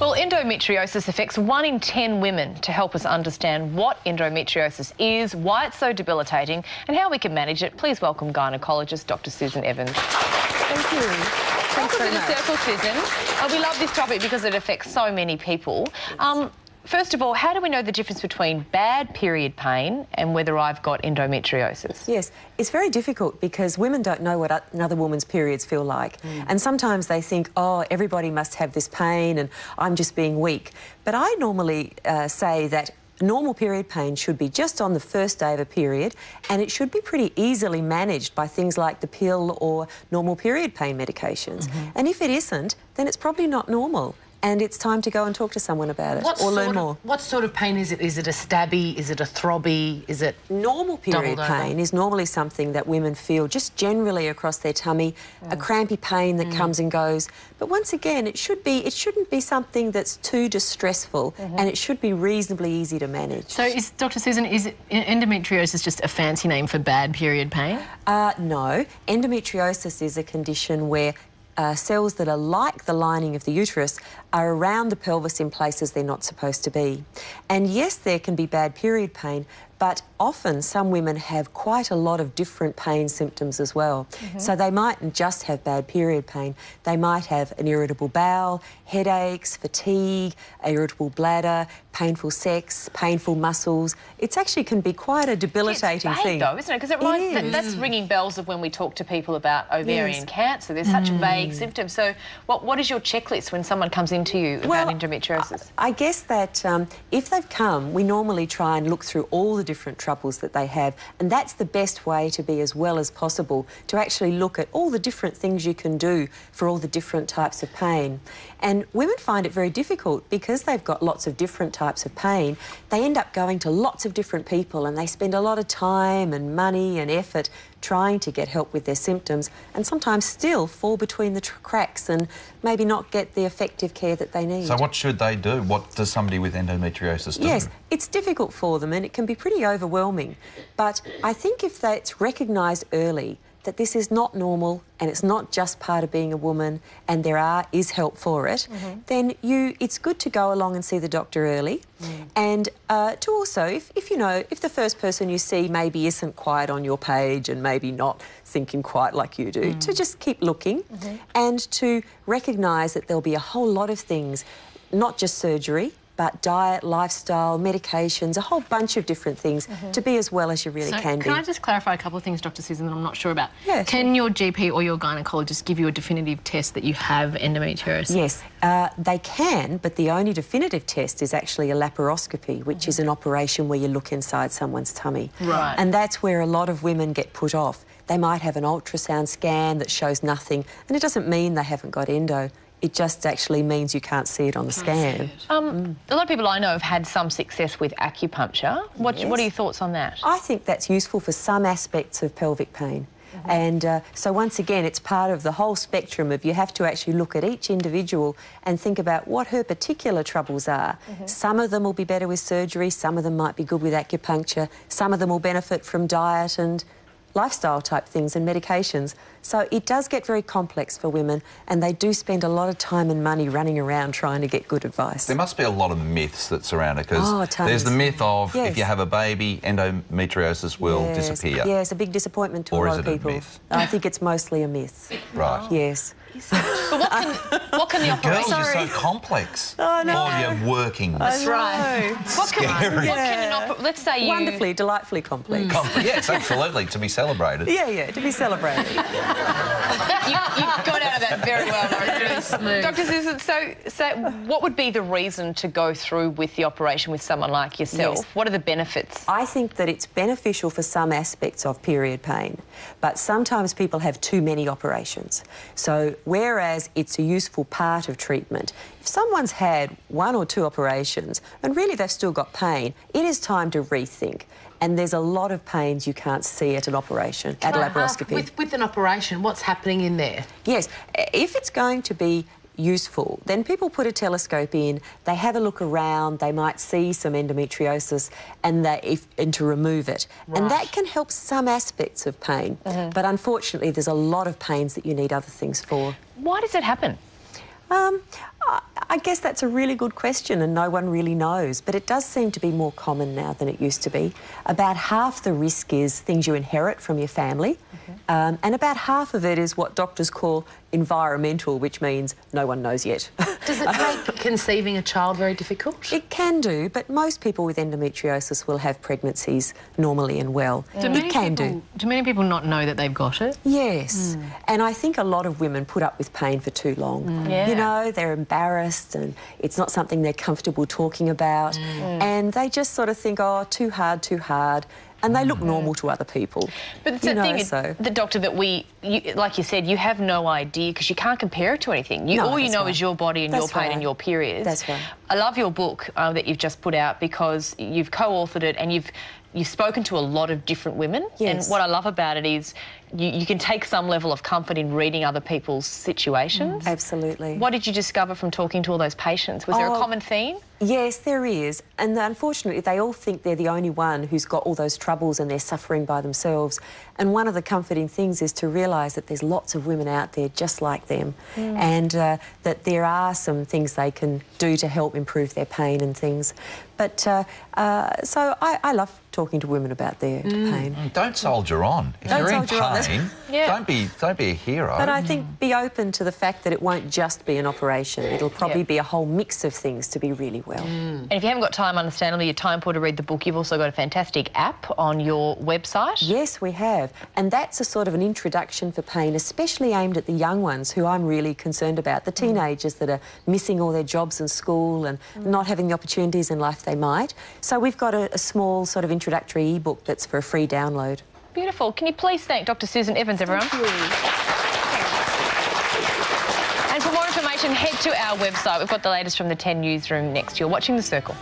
Well, endometriosis affects 1 in 10 women. To help us understand what endometriosis is, why it's so debilitating and how we can manage it, please welcome gynaecologist Dr. Susan Evans. Thank you. Thanks Welcome very to much. the circle, Susan. We love this topic because it affects so many people. First of all, how do we know the difference between bad period pain and whether I've got endometriosis? Yes, it's very difficult because women don't know what another woman's periods feel like. And sometimes they think, oh, everybody must have this pain and I'm just being weak. But I normally say that normal period pain should be just on the first day of a period, and it should be pretty easily managed by things like the pill or normal period pain medications. And if it isn't, then it's probably not normal. And it's time to go and talk to someone about it or learn more. What sort of pain is it? Is it a stabby? Is it a throbby? Is it normal period pain is normally something that women feel just generally across their tummy, a crampy pain that comes and goes. But once again, it shouldn't be something that's too distressful, and it should be reasonably easy to manage. So, Dr. Susan, is endometriosis just a fancy name for bad period pain? No. Endometriosis is a condition where cells that are like the lining of the uterus are around the pelvis in places they're not supposed to be. And yes, there can be bad period pain, but often some women have quite a lot of different pain symptoms as well. So they mightn't just have bad period pain. They might have an irritable bowel, headaches, fatigue, irritable bladder, painful sex, painful muscles. It actually can be quite a debilitating thing, though, isn't it? Because that's ringing bells of when we talk to people about ovarian cancer. There's such vague symptoms. So what is your checklist when someone comes into you about endometriosis? I guess that if they've come, we normally try and look through all the different troubles that they have, and that's the best way to be as well as possible, to actually look at all the different things you can do for all the different types of pain. And women find it very difficult because they've got lots of different types of pain. They end up going to lots of different people and they spend a lot of time and money and effort trying to get help with their symptoms, and sometimes still fall between the cracks and maybe not get the effective care that they need. So what should they do? What does somebody with endometriosis do? Yes, it's difficult for them and it can be pretty overwhelming. But I think if it's recognised early that this is not normal and it's not just part of being a woman and there is help for it, then it's good to go along and see the doctor early. And to also, if the first person you see maybe isn't quite on your page and maybe not thinking quite like you do, to just keep looking and to recognise that there'll be a whole lot of things, not just surgery, but diet, lifestyle, medications, a whole bunch of different things to be as well as you really can be. Can I just clarify a couple of things, Dr. Susan, that I'm not sure about? Yes. Can your GP or your gynaecologist give you a definitive test that you have endometriosis? Yes, they can, but the only definitive test is actually a laparoscopy, which is an operation where you look inside someone's tummy. Right. And that's where a lot of women get put off. They might have an ultrasound scan that shows nothing, and it doesn't mean they haven't got endo. It just actually means you can't see it on the scan. A lot of people I know have had some success with acupuncture. What are your thoughts on that? I think that's useful for some aspects of pelvic pain. And so once again, it's part of the whole spectrum of you have to actually look at each individual and think about what her particular troubles are. Some of them will be better with surgery, some of them might be good with acupuncture, some of them will benefit from diet and lifestyle type things and medications. So it does get very complex for women and they do spend a lot of time and money running around trying to get good advice. There must be a lot of myths that surround it, because there's the myth of if you have a baby, endometriosis will disappear. Yeah, it's a big disappointment to a lot of people. Or is it a myth? I think it's mostly a myth. Right. Yes. But what can the operation... Girls, you're so complex. Oh, no. All your workings. That's right. Let's say you... Wonderfully, delightfully complex. Yes, absolutely, to be celebrated. Yeah, to be celebrated. you got out of that very well, Laurie. Really smooth. Dr. Susan, so what would be the reason to go through with the operation with someone like yourself? Yes. What are the benefits? I think that it's beneficial for some aspects of period pain, but sometimes people have too many operations. So whereas it's a useful part of treatment, if someone's had 1 or 2 operations and really they've still got pain, it is time to rethink. And there's a lot of pains you can't see at an operation, at a laparoscopy. With an operation, what's happening in there? Yes, if it's going to be useful, then people put a telescope in, they have a look around, they might see some endometriosis and to remove it. Right. And that can help some aspects of pain. But unfortunately, there's a lot of pains that you need other things for. Why does it happen? I guess that's a really good question and no one really knows, but it does seem to be more common now than it used to be. About half the risk is things you inherit from your family, and about half of it is what doctors call environmental, which means no one knows yet. Does it make conceiving a child very difficult? It can do, but most people with endometriosis will have pregnancies normally and well. Do many people not know that they've got it? Yes, and I think a lot of women put up with pain for too long. You know, they're embarrassed and it's not something they're comfortable talking about, and they just sort of think, oh, too hard, and they look normal to other people. But it's the thing, the doctor, that like you said, you have no idea because you can't compare it to anything. All you know is your body and your pain and your periods. That's right. I love your book that you've just put out because you've co-authored it and you've spoken to a lot of different women. Yes. And what I love about it is you can take some level of comfort in reading other people's situations. Absolutely. What did you discover from talking to all those patients? Was there a common theme? Yes, there is. And unfortunately, they all think they're the only one who's got all those troubles and they're suffering by themselves. And one of the comforting things is to realise that there's lots of women out there just like them, and that there are some things they can do to help improve their pain and things. But so I love talking to women about their pain. Don't soldier on. If you're in pain, don't be a hero. But I think be open to the fact that it won't just be an operation. It'll probably be a whole mix of things to be really well. And if you haven't got time, understandably, you're time poor to read the book, you've also got a fantastic app on your website. Yes, we have. And that's a sort of an introduction for pain, especially aimed at the young ones who I'm really concerned about, the teenagers that are missing all their jobs and school and not having the opportunities in life they might. So we've got a small sort of introductory ebook that's for a free download. Beautiful. Can you please thank Dr. Susan Evans, everyone? Thank you. And for more information, head to our website. We've got the latest from the 10 newsroom next. You're watching The Circle.